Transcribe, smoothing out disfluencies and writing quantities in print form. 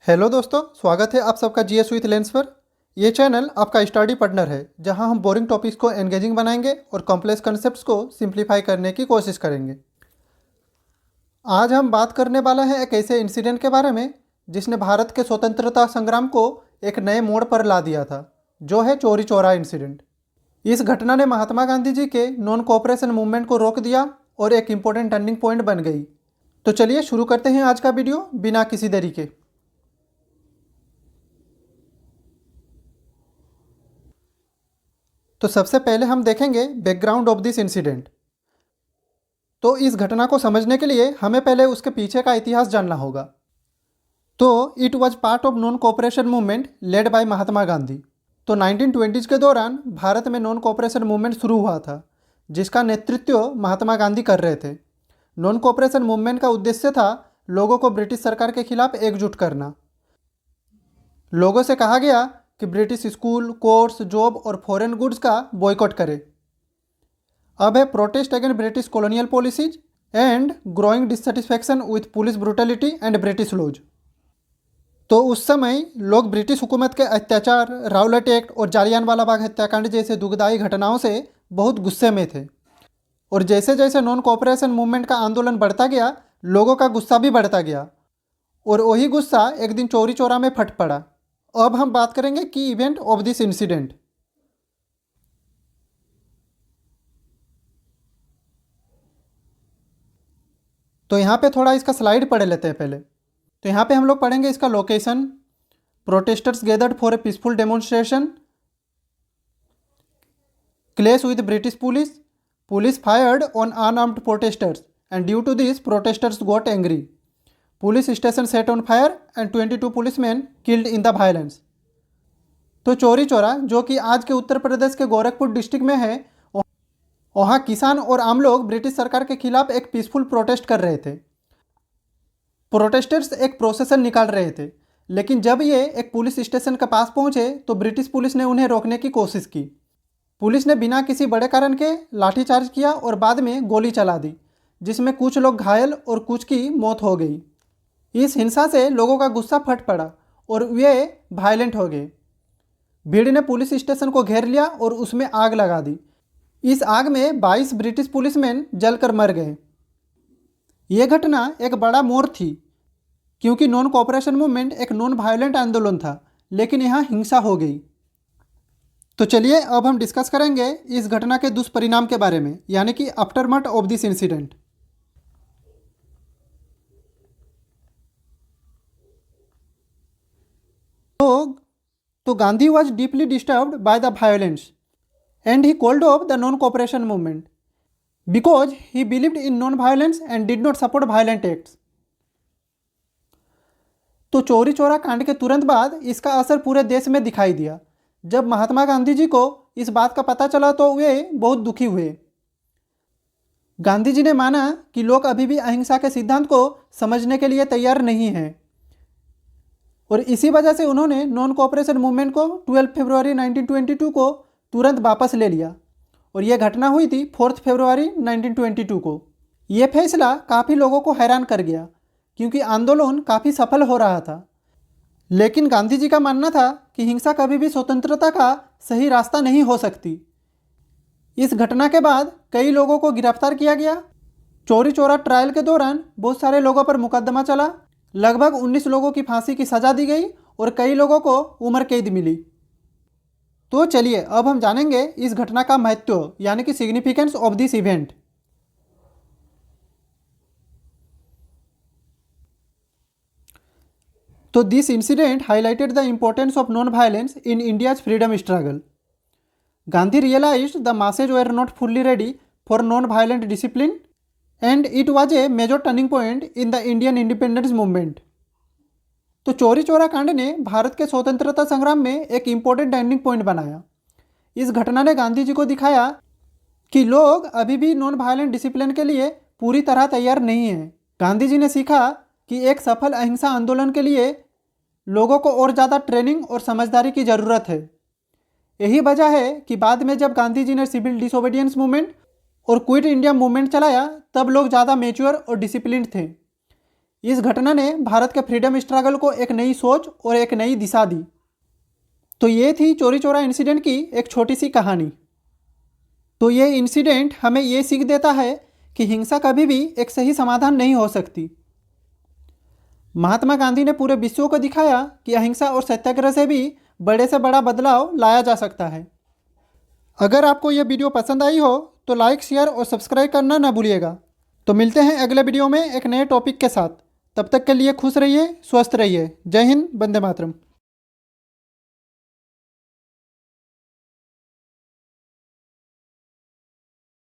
Hello दोस्तों, स्वागत है आप सबका जीएस विथ लेंस पर। ये चैनल आपका स्टडी पार्टनर है, जहां हम बोरिंग टॉपिक्स को एंगेजिंग बनाएंगे और कॉम्प्लेक्स कॉन्सेप्ट्स को सिंप्लीफाई करने की कोशिश करेंगे। आज हम बात करने वाला है एक ऐसे इंसिडेंट के बारे में जिसने भारत के स्वतंत्रता संग्राम को एक नए मोड़ पर ला दिया था, जो है चौरी चौरा इंसिडेंट। इस घटना ने महात्मा गांधी जी के नॉन कोऑपरेशन मूवमेंट को रोक दिया और एक इम्पोर्टेंट टर्निंग पॉइंट बन गई। तो चलिए शुरू करते हैं आज का वीडियो बिना किसी देरी के। तो सबसे पहले हम देखेंगे बैकग्राउंड ऑफ दिस इंसिडेंट। तो इस घटना को समझने के लिए हमें पहले उसके पीछे का इतिहास जानना होगा। तो it was part of non cooperation movement led by Mahatma Gandhi. तो 1920s के दौरान भारत में नॉन कोऑपरेशन मूवमेंट शुरू हुआ था, जिसका नेतृत्व महात्मा गांधी कर रहे थे। नॉन कोऑपरेशन मूवमेंट का उद्देश्य था लोगों को ब्रिटिश सरकार के खिलाफ एकजुट करना। लोगों से कहा गया कि ब्रिटिश स्कूल, कोर्स, जॉब और फॉरेन गुड्स का बॉयकॉट करे। अब है protest against British colonial policies and growing dissatisfaction with police brutality and British laws. तो उस समय लोग ब्रिटिश हुकूमत के अत्याचार, राउलेट एक्ट और जालियानवाला बाग हत्याकांड जैसे दुखदायी घटनाओं से बहुत गुस्से में थे। और जैसे जैसे नॉन कोऑपरेशन मूवमेंट का आंदोलन बढ़ता गया, लोगों का गुस्सा भी बढ़ता गया और वही गुस्सा एक दिन चौरी चौरा में फट पड़ा। अब हम बात करेंगे की इवेंट ऑफ दिस इंसिडेंट। तो यहाँ पे थोड़ा इसका स्लाइड पढ़ लेते हैं पहले। तो यहाँ पे हम लोग पढ़ेंगे इसका location. Protesters gathered for a peaceful demonstration, clash with British police, police fired on unarmed protesters and due to this protesters got angry, police station set on fire and 22 policemen killed in the violence. तो चौरी चौरा, जो कि आज के उत्तर प्रदेश के Gorakhpur district में है, वहाँ किसान और आम लोग ब्रिटिश सरकार के खिलाफ एक पीसफुल प्रोटेस्ट कर रहे थे। प्रोटेस्टर्स एक प्रोसेसन निकाल रहे थे, लेकिन जब ये एक पुलिस स्टेशन के पास पहुँचे तो ब्रिटिश पुलिस ने उन्हें रोकने की कोशिश की। पुलिस ने बिना किसी बड़े कारण के लाठीचार्ज किया और बाद में गोली चला दी, जिसमें कुछ लोग घायल और कुछ की मौत हो गई। इस हिंसा से लोगों का गुस्सा फट पड़ा और वे वायलेंट हो गए। भीड़ ने पुलिस स्टेशन को घेर लिया और उसमें आग लगा दी। इस आग में 22 ब्रिटिश पुलिसमैन जलकर मर गए। ये घटना एक बड़ा मोड़ थी, क्योंकि नॉन कोऑपरेशन मूवमेंट एक नॉन वायलेंट आंदोलन था, लेकिन यहाँ हिंसा हो गई। तो चलिए अब हम डिस्कस करेंगे इस घटना के दुष्परिणाम के बारे में, यानी कि आफ्टरमैथ ऑफ दिस इंसिडेंट। तो Gandhi was deeply disturbed by the violence and he called off the non-cooperation movement because he believed in non-violence and did not support violent acts. तो चौरी चौरा कांड के तुरंत बाद इसका असर पूरे देश में दिखाई दिया। जब महात्मा गांधी जी को इस बात का पता चला तो वे बहुत दुखी हुए। गांधी जी ने माना कि लोग अभी भी अहिंसा के सिद्धांत को समझने के लिए तैयार नहीं हैं, और इसी वजह से उन्होंने नॉन कोऑपरेशन मूवमेंट को 12 फरवरी 1922 को तुरंत वापस ले लिया। और यह घटना हुई थी 4 फरवरी 1922 को। यह फैसला काफ़ी लोगों को हैरान कर गया, क्योंकि आंदोलन काफ़ी सफल हो रहा था। लेकिन गांधी जी का मानना था कि हिंसा कभी भी स्वतंत्रता का सही रास्ता नहीं हो सकती। इस घटना के बाद कई लोगों को गिरफ्तार किया गया। चौरी चौरा ट्रायल के दौरान बहुत सारे लोगों पर मुकदमा चला। लगभग 19 लोगों की फांसी की सज़ा दी गई और कई लोगों को उम्र कैद मिली। तो चलिए अब हम जानेंगे इस घटना का महत्व, यानी कि सिग्निफिकेंस ऑफ दिस इवेंट। तो this incident highlighted the importance of non violence in India's freedom struggle. Gandhi realised the masses were not fully ready for non-violent discipline and it was a major turning point in the Indian independence movement. तो चौरी चौरा कांड ने भारत के स्वतंत्रता संग्राम में एक important turning point बनाया। इस घटना ने गांधी जी को दिखाया कि लोग अभी भी नॉन वायलेंट डिसिप्लिन के लिए पूरी तरह तैयार नहीं हैं। गांधी जी ने सीखा कि एक सफल अहिंसा आंदोलन के लिए लोगों को और ज़्यादा ट्रेनिंग और समझदारी की ज़रूरत है। यही वजह है कि बाद में जब गांधी जी ने सिविल डिसोबीडियंस मूवमेंट और क्विट इंडिया मूवमेंट चलाया, तब लोग ज़्यादा मैच्योर और डिसिप्लिन्ड थे। इस घटना ने भारत के फ्रीडम स्ट्रगल को एक नई सोच और एक नई दिशा दी। तो ये थी चौरी चौरा इंसिडेंट की एक छोटी सी कहानी। तो ये इंसिडेंट हमें ये सीख देता है कि हिंसा कभी भी एक सही समाधान नहीं हो सकती। महात्मा गांधी ने पूरे विश्व को दिखाया कि अहिंसा और सत्याग्रह से भी बड़े से बड़ा बदलाव लाया जा सकता है। अगर आपको यह वीडियो पसंद आई हो तो लाइक, शेयर और सब्सक्राइब करना ना भूलिएगा। तो मिलते हैं अगले वीडियो में एक नए टॉपिक के साथ। तब तक के लिए खुश रहिए, स्वस्थ रहिए। जय हिंद, वंदे मातरम।